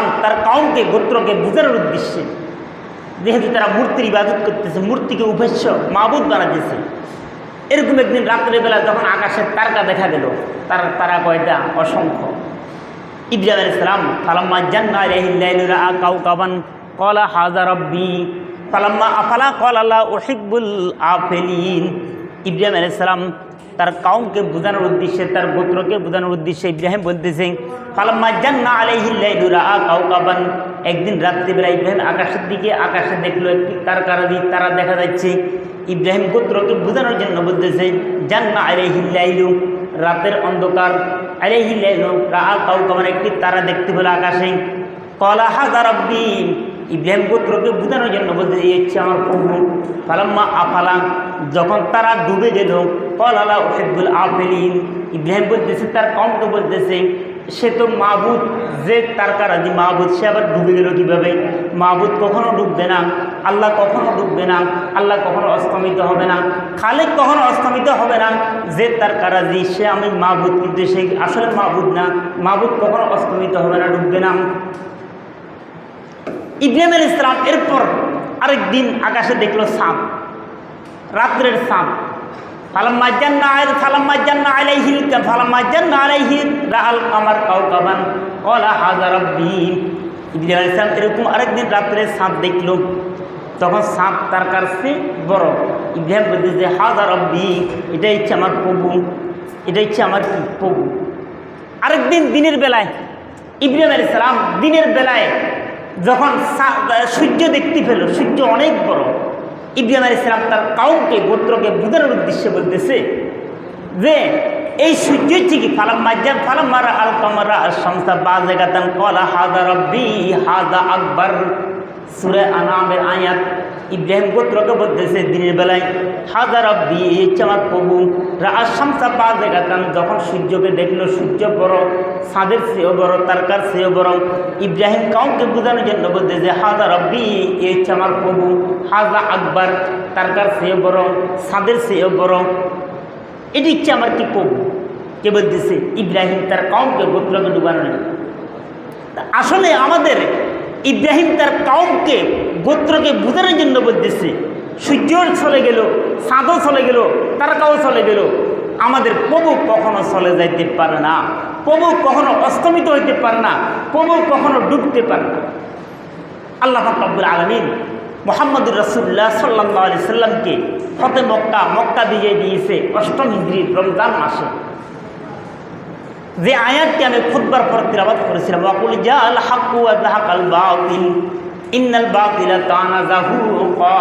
ইসলাম তার কওমকে গোত্রকে বোঝানোর উদ্দেশ্যে, যেহেতু তারা মূর্তির ইবাদত করতেছে, মূর্তিকে উপাস্য মাবুদ বানাতেছে, এরকম একদিন রাত্রেবেলা যখন আকাশের তারকা দেখা গেল, তারা কয়টা? অসংখ্য। ইব্রাহিম আলাইহিস সালাম ফালাম্মা জান্না আলাইহিল লাইলু রাআ কাওকাবান ক্বালা হাযা রাব্বি ফালাম্মা আফালা ক্বালা লা উহিব্বুল আফিলিন। ইব্রাহিম আলাইহিস সালাম তার কওমকে বোঝানোর উদ্দেশ্যে, তার গোত্রকে বোঝানোর উদ্দেশ্যে ইব্রাহিম বলতেছেন ফালাম্মা জান্না আলাইহিল লাইলু রাআ কাওকাবান, একদিন রাত্রিবেলা ইব্রাহিম আকাশের দিকে আকাশে দেখলো একটি তারকারাজি তারা দেখা যাচ্ছে। ইব্রাহিম গোত্রকে বোঝানোর জন্য বলতেছে জান্না আলাইহিল লাইলু, রাতের অন্ধকার, আলাইহিল লাইলু রাআ কাওকাবান, একটি তারা দেখতে পেল আকাশে। ক্বালা হাযা রাব্বি, ইব্রাহিম গোত্রকে বোঝানোর জন্য বলতেছে এই হচ্ছে আমার প্রভু। ফালাম্মা আফালা, যখন তারা ডুবে গেল, ক্বালা লা উহিব্বুল আফিলিন, ইব্রাহিম বলতেছে তার কওমকে বলতেছে সে তো মাবুদ, যে তারকারাজি মাবুদ, সে আবার ডুবে গেল কীভাবে? মাবুদ কখনো ডুববে না, আল্লাহ কখনো ডুববে না, আল্লাহ কখনো অস্তমিত হবে না, খালেক কখনো অস্তমিত হবে না। যে তারকারাজি সে আমি মাবুদ, কিন্তু সে আসলে মাবুদ না, মাবুদ কখনো অস্তমিত হবে না, ডুববে না। ইব্রাহিম আলাইহিস সালাম এরপর আরেকদিন আকাশে দেখলো সাপ, রাত্রের সাপ। ফালাম্মা জান্না আলাইহি রাআল কামার কাওকাবান ক্বালা হাযা রাব্বি। ইব্রাহিম আলাইহিস সালাম এরকম আরেকদিন রাত্রে সাপ দেখলো, তখন সাপ তার কাছে বড়। ইব্রাহিম বলতেছে হাযা রাব্বি, এটা হচ্ছে আমার প্রভু, এটা হচ্ছে আমার কি প্রভু। আরেকদিন দিনের বেলায় ইব্রাহিম আলাইহিস সালাম দিনের বেলায় যখন সূর্য দেখতে পেল, সূর্য অনেক বড়, ইব্রাহিম আলাইহিস সালাম তার কওমকে গোত্রকে বোঝানোর উদ্দেশ্যে বলতেছে যে এই সূর্য হচ্ছে কি ফালাম্মা রাআল কামারা আশ-শামসা বাযিগাতান ক্বালা হাযা রাব্বি হাযা আকবার। সূরা আনআমের আয়াত। ইব্রাহিম গোত্রকে বলতেছে দিনের বেলায় হাযা রাব্বি, এই হচ্ছে আমার প্রভু। রাআশ শামসা বাযিগাতান, যখন সূর্যকে দেখলো, সূর্য বড়, চাঁদের চেয়েও বড়, তারকার চেয়েও বড়। ইব্রাহিম কওমকে বোঝানোর জন্য বলতেছে হাযা রাব্বি, এই হচ্ছে আমার প্রভু। হাযা আকবার, তারকার চেয়েও বড়, চাঁদের চেয়েও বড়, এটি হচ্ছে আমার কি প্রভু। কে বলতেছে? ইব্রাহিম তার কওমকে গোত্রকে ডুবানো। আসলে আমাদের ইব্রাহিম তার কওমকে গোত্রকে বোঝানোর জন্য বলতেছে সূর্য চলে গেল, চাঁদও চলে গেল, তারকাও চলে গেল, আমাদের প্রভু কখনো চলে যাইতে পারে না, প্রভু কখনো অস্তমিত হইতে পারে না, প্রভু কখনো ডুবতে পারে না। আল্লাহ পাক রব্বুল আলামিন মুহাম্মদুর রাসূলুল্লাহ সাল্লাল্লাহু আলাইহি সাল্লামকে ফতে মক্কা বিজয় দিয়েছে 8ম হিজরির রমজান মাসে। যে আয়াতটি আমি খুতবার পর তিলাওয়াত করেছিলাম, ওয়াকুল জাআল হাক্কু ওয়া যাহাকাল বাতিল ইন্নাল বাতিলা কানা যাহুকা।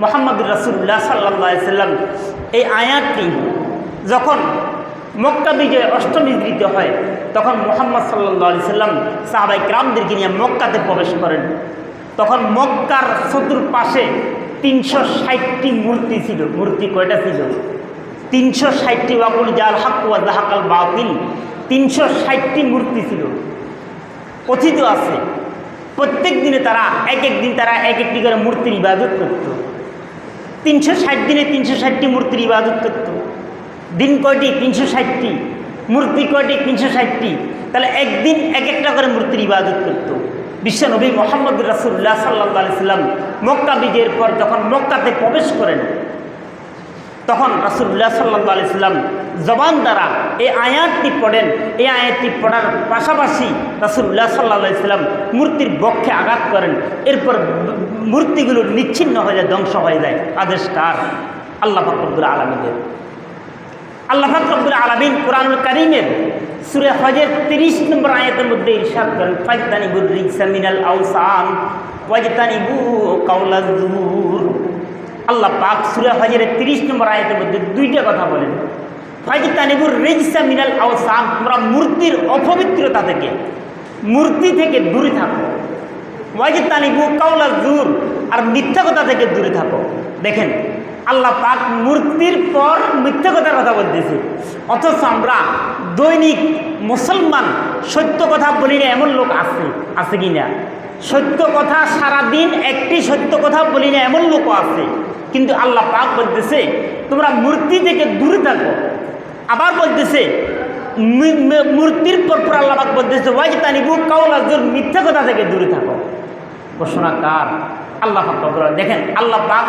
মুহাম্মদুর রাসূলুল্লাহ সাল্লাল্লাহু আলাইহি সাল্লাম এই আয়াতটি যখন মক্কা বিজয় 8ম হিজরিতে হয়, তখন মুহাম্মদ সাল্লাল্লাহু আলাইহি সাল্লাম সাহাবায়ে কিরামদেরকে নিয়ে মক্কাতে প্রবেশ করেন। তখন মক্কার চতুর্পাশে 360টি মূর্তি ছিল। মূর্তি কয়টা ছিল? 360টি। ওয়াকুল জাআল হাক্কু ওয়া যাহাকাল বাতিল, 360টি মূর্তি ছিল। কথিত আছে প্রত্যেক দিনে তারা এক একটি করে মূর্তির ইবাদত করত। 360 দিনে 360টি মূর্তির ইবাদত করত। দিন কয়টি? 360টি। মূর্তি কয়টি? 360টি। তাহলে একদিন এক একটা করে মূর্তির ইবাদত করত। বিশ্বনবী মুহাম্মদুর রাসূলুল্লাহ সাল্লাল্লাহু আলাইহি সাল্লাম মক্কা বিজয়ের পর যখন মক্কাতে প্রবেশ করেন, তখন রাসূলুল্লাহ সাল্লাল্লাহু আলাইহি সাল্লাম জবান দ্বারা এই আয়াতটি পড়েন। এই আয়াতটি পড়ার পাশাপাশি রাসূলুল্লাহ সাল্লাল্লাহু আলাইহি সাল্লাম মূর্তির বক্ষে আঘাত করেন। এরপর মূর্তিগুলো নিচ্ছিন্ন হয়ে যায়, ধ্বংস হয়ে যায়। আদেশ কার? আল্লাহ পাক রব্বুল আলামিনের। আল্লাহ পাক রব্বুল আলামিন কুরআনুল কারীমের সূরা হজের 30 নম্বর আয়াতের মধ্যে ইরশাদ করেন, ফাজতানিবুর রিজসা মিনাল আওসান ওয়াজতানিবু কাওলাজ যুর। আল্লাহ পাক সূরা হজের 30 নম্বর আয়াতের মধ্যে দুইটা কথা বলেন, ফাজতানিবুর রিজসা মিনাল আওসান, তোমরা মূর্তির অপবিত্রতা থেকে, মূর্তি থেকে দূরে থাকো। ওয়াজতানিবু কাওলাজ যুর, আর মিথ্যা কথা থেকে দূরে থাকো। দেখেন আল্লাহ পাক মূর্তির পর মিথ্যা কথার কথা বলতেছে, অথচ আমরা দৈনিক মুসলমান সত্য কথা বলি না এমন লোক আছে কি না? সত্য কথা সারাদিন একটি সত্য কথা বলি না এমন লোকও আছে। কিন্তু আল্লাহ পাক বলতেছে তোমরা মূর্তি থেকে দূরে থাকো। আবার বলতেছে মূর্তির পর আল্লাহ পাক বলতেছে ওয়াজতানিবু কাওলা যুর, মিথ্যা কথা থেকে দূরে থাকো। ঘোষণা কার? আল্লাহ পাক। দেখেন আল্লাহ পাক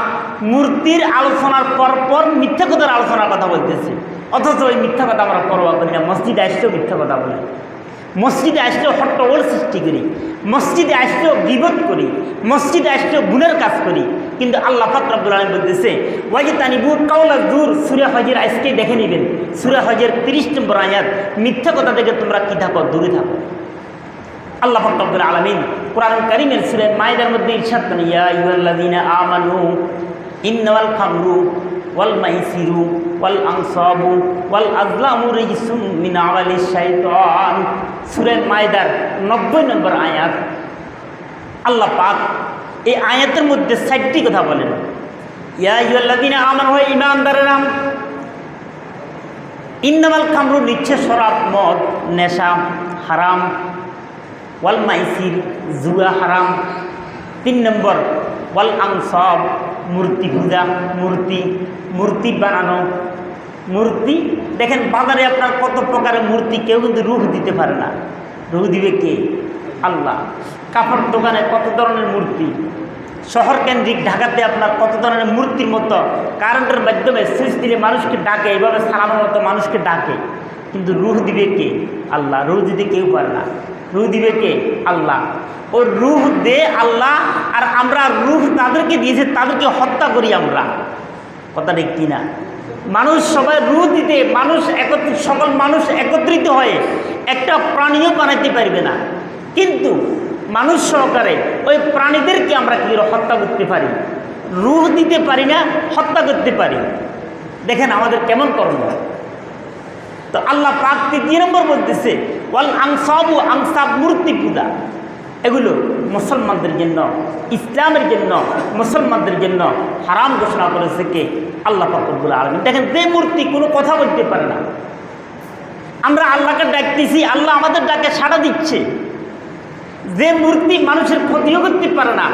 মূর্তির আলোচনার পর মিথ্যা কথার আলোচনার কথা বলতেছে, অথচ ওই মিথ্যা কথা আমরা পরোয়া করি না। মসজিদে আসলেও মিথ্যা কথা বলি, মসজিদে আসলেও হট্টগোল সৃষ্টি করি, মসজিদে আসলেও গীবত করি, মসজিদে আসলেও গুনার কাজ করি। কিন্তু আল্লাহ পাক রব্বুল আলামিন বলতেছে ওয়াজতানিবু কাওলা যুর, সূরা হজের আজকে দেখে নেবেন, সূরা হজের 30 নম্বর আয়াত। মিথ্যা কথা থেকে তোমরা কি থাকো? দূরে থাকো। আল্লাহ পাক রব্বুল আলামিন কোরআনুল কারীমের সূরা মাইদার মধ্যে ইরশাদ করেন ইয়া আইয়ুহাল্লাযীনা আমানু ইন্নামাল খামরু ওয়াল মাইসিরু ওয়াল আনসাবু ওয়াল আজলামু রিজসুম মিন আমালিশ শাইতান। সূরা মাইদার 90 নম্বর আয়াত। আল্লাহ পাক এই আয়াতের মধ্যে 60টি কথা বলেন। ইয়া আইয়ুহাল্লাযীনা আমানু, হে ঈমানদারেরা, ইন্নামাল খামরু, নিশ্চয় শরাব, মদ, নেশা হারাম, ওয়াল মাইসির, জুয়া হারাম। 3 নম্বর ওয়াল আনসাব, মূর্তি পূজা, মূর্তি বানানো। মূর্তি দেখেন বাজারে আপনার কত প্রকারের মূর্তি, কেউ কিন্তু রূহ দিতে পারে না। রূহ দিবে কে? আল্লাহ। কাপড় দোকানে কত ধরনের মূর্তি, শহর কেন্দ্রিক ঢাকাতে আপনার কত ধরনের মূর্তির মতো কারেন্টের মাধ্যমে সুইচ দিলে মানুষকে ডাকে, এইভাবে সালামের মতো মানুষকে ডাকে। কিন্তু রূহ দিবে কে? আল্লাহ। রূহ দিতে কেউ পারে না। রূহ দিবে কে? আল্লাহ। ও রূহ দে আল্লাহ, আর আমরা রূহ তাদেরকে দিয়েছে, তাদেরকে হত্যা করি আমরা। কথা ঠিক কিনা? মানুষ সবাই রূহ দিতে, সকল মানুষ একত্রিত হয়ে একটা প্রাণীও বানাইতে পারবে না, কিন্তু মানুষ সহকারে ওই প্রাণীদেরকে আমরা কি হত্যা করতে পারি? রূহ দিতে পারি না, হত্যা করতে পারি। দেখেন আমাদের কেমন কর্ম। তো আল্লাহ পাক 3 নম্বর বলতেছে ওয়াল আনসাবু, আনসাব মূর্তি পূজা। এগুলো মুসলমানদের জন্য, ইসলামের জন্য, মুসলমানদের জন্য হারাম ঘোষণা করেছে কে? আল্লাহ পাক রব্বুল আলামিন। দেখেন যে মূর্তি কোনো কথা বলতে পারে না, আমরা আল্লাহকে ডাকতেছি, আল্লাহ আমাদের ডাকে সাড়া দিচ্ছে। যে মূর্তি মানুষের ক্ষতিও করতে পারে না,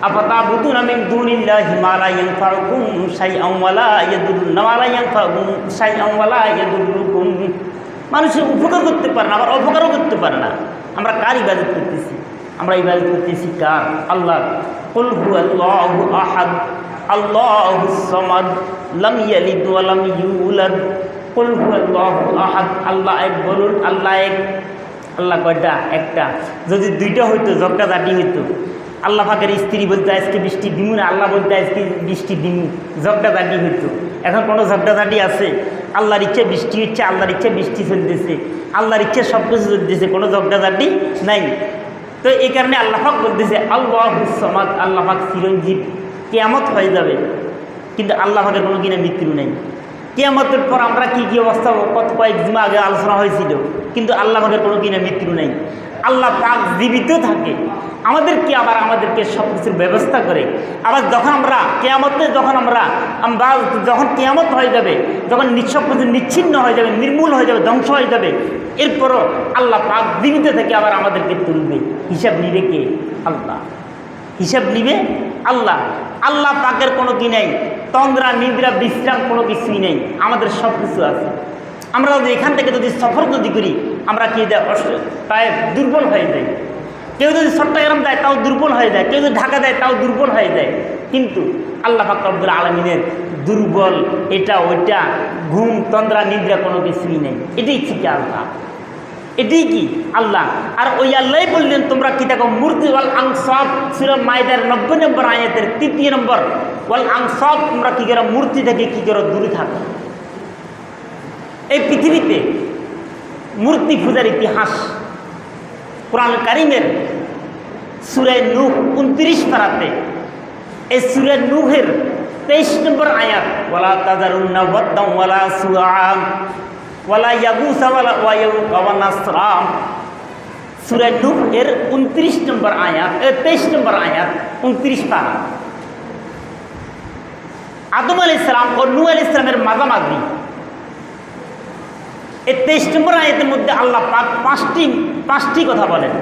আফাতাবুদুনা মিন দুনিল্লাহি মা লা ইয়ানফাউকুম শাইআন ওয়া লা ইয়াদুররুকুম, মানুষের উপকার করতে পারে না, আবার অপকারও করতে পারে না। আমরা কার ইবাদত করতেছি? আমরা ইবাদত করতেছি কার? আল্লাহ। কুল হুয়াল্লাহু আহাদ আল্লাহুস সামাদ লাম ইয়ালিদ ওয়া লাম ইউলাদ। কুল হুয়াল্লাহু আহাদ, আল্লাহ এক বলুন, আল্লাহ এক। আল্লাহ কয়টা? একটা। যদি 2টা হইতো ঝগড়াঝাটি হইতো। আল্লাহ পাকের স্ত্রী বলতে আজকে বৃষ্টি দিমু না, আল্লাহ বলতে আজকে বৃষ্টি দিমু, ঝগড়াঝাটি হইতো। এখন কোনো ঝগড়াঝাটি আছে? আল্লাহর ইচ্ছে বৃষ্টি হচ্ছে, আল্লাহর ইচ্ছে বৃষ্টি চলতেছে, আল্লাহর ইচ্ছে সব কিছু চলতেছে, কোনো ঝগড়াঝাটি নাই। তো এই কারণে আল্লাহ পাক বলতেছে আল্লাহুস সামাদ, আল্লাহ পাক চিরঞ্জীব। কিয়ামত হয়ে যাবে, কিন্তু আল্লাহ পাকের কোনো কিনা মৃত্যু নেই। কিয়ামতের পর আমরা কি অবস্থা, কয়েক জুমা আগে আলোচনা হয়েছিল, কিন্তু আল্লাহ পাকের কোনো কিনা মৃত্যু নেই। আল্লাহ পাক জীবিত থাকে, আমাদেরকে সব কিছুর ব্যবস্থা করে। আবার যখন আমরা কিয়ামতে, যখন কিয়ামত হয়ে যাবে, যখন সব কিছু নিচ্ছিন্ন হয়ে যাবে, নির্মূল হয়ে যাবে, ধ্বংস হয়ে যাবে, এরপরও আল্লাহ পাক জীবিত থেকে আবার আমাদেরকে তুলবে। হিসাব নিবে কে? আল্লাহ। হিসাব নিবে আল্লাহ। আল্লাহ পাকের কোনো কি নেই, তন্দ্রা নিদ্রা বিশ্রাম কোনো কিছুই নেই, আমাদের সব কিছু আছে। আমরা যদি এখান থেকে যদি সফর করি, আমরা কি প্রায় দুর্বল হয়ে যাই। কেউ যদি চট্টগ্রাম দেয় তাও দুর্বল হয়ে যায়, কেউ যদি ঢাকা দেয় তাও দুর্বল হয়ে যায়। কিন্তু আল্লাহ পাক রব্বুল আলামিনের দুর্বল এটা ওইটা, ঘুম তন্দ্রা নিদ্রা কোনো কিছুই নেই। এটাই ঠিক আল্লাহ, এটাই কি আল্লাহ। আর ওই আল্লাহ বললেন তোমরা কি দেখো মূর্তি ওয়াল আনসাব, সূরা মাইদার 90 নম্বর আয়াতের 3 নম্বর ওয়াল আনসাব, তোমরা কি করো? মূর্তি থেকে কি করো? দূরে থাকো। এই পৃথিবীতে মূর্তি পূজার ইতিহাস কোরআন কারীমের সূরা নূহ 29 পারাতে, এই সূরা নূহের 23 নম্বর আয়াত, ওয়ালা তাযারুন্না ওয়াদ্দান ওয়ালা সুআ ওয়ালা ইয়াগুসা ওয়ালা ওয়ায়াউকা ওয়া নাসরা। সূরা নূহ এর 29 নম্বর আয়াত, 23 নম্বর আয়াত, 29 পারা। আদম আলাইহিস সালাম ও নূহ আলাইহিস সালামের মাঝামাঝি এই 23 নম্বর আয়াতের মধ্যে আল্লাহ পাক পাঁচটি কথা বলেন।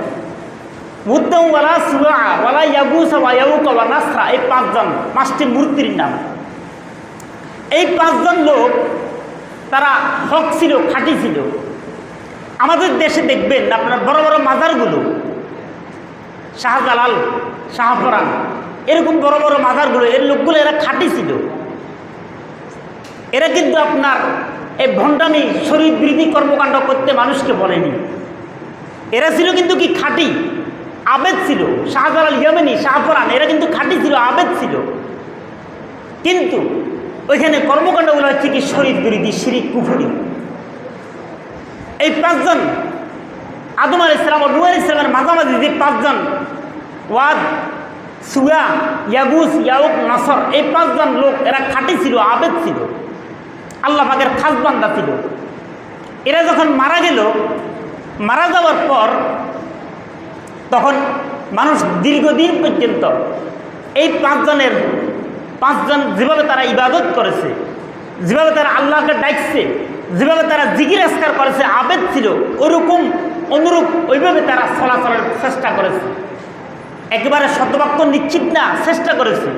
ওয়াদ্দান ওয়ালা সুআ ওয়ালা ইয়াগুসা ওয়া ইয়াউকা ওয়া নাসরা, এই 5টি মূর্তির নাম। এই 5জন লোক তারা হক ছিল, খাঁটি ছিল, আমাদের দেশে দেখবেন আপনার বড় বড় মাজারগুলো, শাহজালাল, শাহপরান, এরকম বড় বড় মাজারগুলো, এর লোকগুলো এরা খাঁটি ছিল। এরা কিন্তু আপনার এই ভণ্ডামি শরীর বিরোধী কর্মকাণ্ড করতে মানুষকে বলেনি। এরা ছিল কিন্তু কি খাঁটি, আবেদ ছিল। শাহজালাল, ইয়েমেনি, শাহপরান, এরা কিন্তু খাঁটি ছিল, আবেদ ছিল। কিন্তু ওইখানে কর্মকাণ্ডগুলো হচ্ছে কি শরীর বিরোধী, শিরিক, কুফরি। এই পাঁচজন আদম আলাইহিস সালাম ও নূহ আলাইহিস সালামের মাঝামাঝি যে পাঁচজন, ওয়াদ, সুয়া, ইয়াগুস, ইয়াউক, নাসর, এই পাঁচজন লোক এরা খাঁটি ছিল, আবেদ ছিল, আল্লাহ পাকের খাস বান্দা ছিল। এরা যখন মারা গেল, মারা যাওয়ার পর তখন মানুষ দীর্ঘদিন পর্যন্ত এই পাঁচজন যেভাবে তারা ইবাদত করেছে, যেভাবে তারা আল্লাহকে ডাকছে, যেভাবে তারা জিকির আসকার করেছে, আবেদ ছিল, ওরকম অনুরূপ ওইভাবে তারা চলাচলের চেষ্টা করেছে। একেবারে শতবাক্য নিশ্চিত না, চেষ্টা করেছে।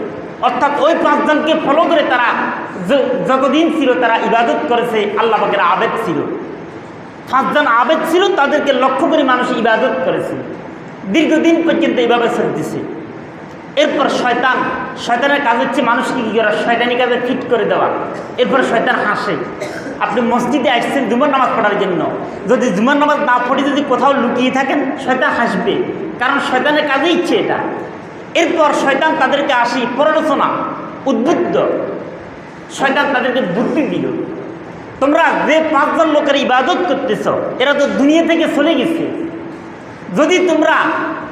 অর্থাৎ ওই পাঁচজনকে ফলো করে তারা যতদিন ছিল তারা ইবাদত করেছে, আল্লাহ পাকের আবেদ ছিল। পাঁচজন আবেদ ছিল, তাদেরকে লক্ষ্য করে মানুষ ইবাদত করেছে, দীর্ঘদিন পর্যন্ত এইভাবে চলতেছে। এরপর শয়তানের কাজ হচ্ছে মানুষকে কী করা, শয়তানি কাজে ফিট করে দেওয়া। এরপর শয়তান হাসে। আপনি মসজিদে আসছেন জুমার নামাজ পড়ার জন্য, যদি জুমার নামাজ না পড়ে যদি কোথাও লুকিয়ে থাকেন, শয়তান হাসবে, কারণ শয়তানের কাজে ইচ্ছে এটা। এরপর শয়তান তাদেরকে আসি প্ররোচনা, উদ্বুদ্ধ, শয়তান তাদেরকে বুদ্ধি দিল, তোমরা যে পাঁচজন লোকের ইবাদত করতেছ এরা তো দুনিয়া থেকে চলে গেছে, যদি তোমরা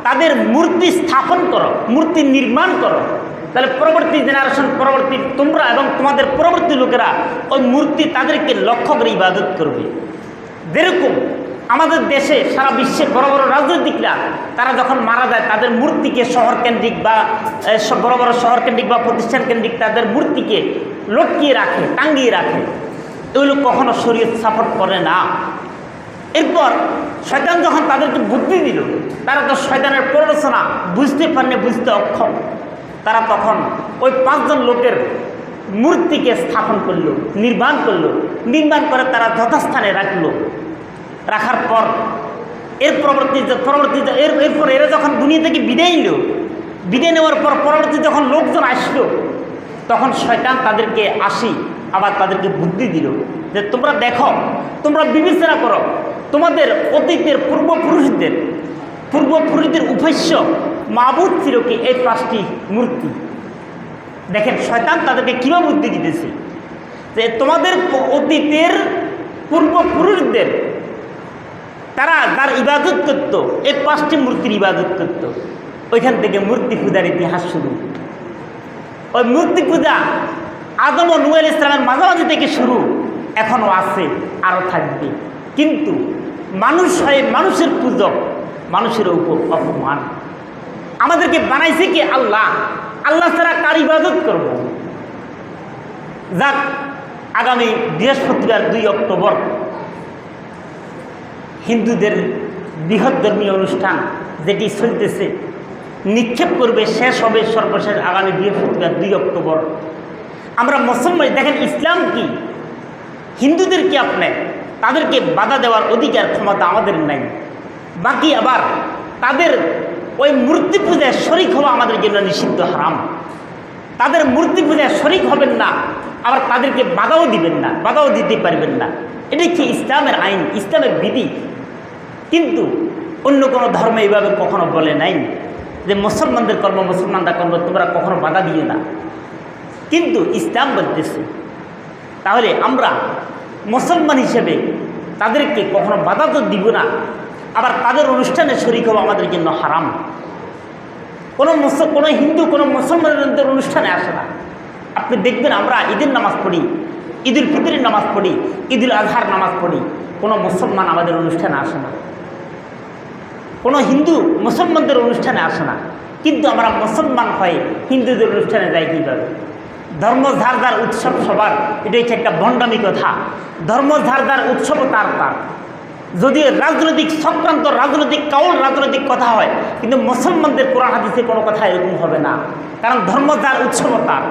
তাদের মূর্তি স্থাপন করো, মূর্তি নির্মাণ করো, তাহলে পরবর্তী জেনারেশন, পরবর্তী তোমরা এবং তোমাদের পরবর্তী লোকেরা ওই মূর্তি তাদেরকে লক্ষ্য করে ইবাদত করবে। যেরকম আমাদের দেশে সারা বিশ্বের বড় বড় রাজনৈতিকরা তারা যখন মারা যায় তাদের মূর্তিকে শহরকেন্দ্রিক বা বড় বড় শহরকেন্দ্রিক বা প্রতিষ্ঠান কেন্দ্রিক তাদের মূর্তিকে লটকিয়ে রাখে, টাঙ্গিয়ে রাখে, এগুলো কখনো শরীয়ত সাপোর্ট করে না। এরপর শয়তান যখন তাদেরকে বুদ্ধি দিল, তারা তো শয়তানের প্ররোচনা বুঝতে পারেনি, বুঝতে অক্ষম, তারা তখন ওই পাঁচজন লোকের মূর্তিকে স্থাপন করলো, নির্মাণ করলো, নির্মাণ করে তারা যথাস্থানে রাখলো। রাখার পর এরপর এরা যখন দুনিয়া থেকে বিদায় নিল, বিদায় নেওয়ার পর পরবর্তী যখন লোকজন আসলো, তখন শয়তান তাদেরকে আবার তাদেরকে বুদ্ধি দিল যে তোমরা দেখো, তোমরা বিবেচনা করো, তোমাদের অতীতের পূর্বপুরুষদের উপাস্য মাবুদ ছিল কি এই পাঁচটি মূর্তি। দেখেন শয়তান তাদেরকে কীভাবে বুদ্ধি দিতেছে যে তোমাদের অতীতের পূর্বপুরুষদের তারা যার ইবাদত করত, এই পাঁচটি মূর্তির ইবাদত করত, ওইখান থেকে মূর্তি পূজার ইতিহাস শুরু। ওই মূর্তি পূজা আদম ও নূহ আলাইহিস সালামের মাঝামাঝি থেকে শুরু, এখনও আছে, আরও থাকবে। কিন্তু মানুষ হয় মানুষের পূজক, মানুষের অপমান। আমাদেরকে বানাইছে কি আল্লাহ, আল্লাহ ছাড়া কার ইবাদত করব? যাক, আগামী বৃহস্পতিবার 2 অক্টোবর হিন্দুদের বৃহৎ ধর্মীয় অনুষ্ঠান যেটি চলতেছে, নিক্ষেপ করবে, শেষ হবে সর্বশেষ আগামী বৃহস্পতিবার 2 অক্টোবর। আমরা মুসলমান, দেখেন ইসলাম কি, হিন্দুদের কি আপনি তাদেরকে বাধা দেওয়ার অধিকার ক্ষমতা আমাদের নাই। বাকি আবার তাদের ওই মূর্তি পূজায় শরিক হওয়া আমাদের জন্য নিষিদ্ধ, হারাম। তাদের মূর্তি পূজায় শরিক হবেন না, আবার তাদেরকে বাধাও দিবেন না, বাধাও দিতে পারবেন না। এটা কি ইসলামের আইন, ইসলামের বিধি। কিন্তু অন্য কোনো ধর্ম এইভাবে কখনো বলে নাই যে মুসলমানদের কর্ম মুসলমানরা কর্ম তোমরা কখনো বাধা দিও না, কিন্তু ইসলাম বলতেছে। তাহলে আমরা মুসলমান হিসেবে তাদেরকে কখনো বাধা তো দিব না, আবার তাদের অনুষ্ঠানে শরীক হওয়া আমাদের জন্য হারাম। কোনো হিন্দু কোনো মুসলমানদের অনুষ্ঠানে আসে না। আপনি দেখবেন আমরা ঈদের নামাজ পড়ি, ঈদুল ফিতরের নামাজ পড়ি, ঈদুল আজহার নামাজ পড়ি, কোনো মুসলমান আমাদের অনুষ্ঠানে আসে না, কোনো হিন্দু মুসলমানদের অনুষ্ঠানে আসে না। কিন্তু আমরা মুসলমান হয়ে হিন্দুদের অনুষ্ঠানে যাই কীভাবে? ধর্ম যার যার উৎসব সবার, এটা হচ্ছে একটা ভণ্ডামি কথা। ধর্ম যার যার উৎসব তার। যদি রাজনৈতিক সংক্রান্ত, রাজনৈতিক কাউল, রাজনৈতিক কথা হয়, কিন্তু মুসলমানদের কোরআন হাদিসে কোনো কথা এরকম হবে না, কারণ ধর্ম যার উৎসব তার।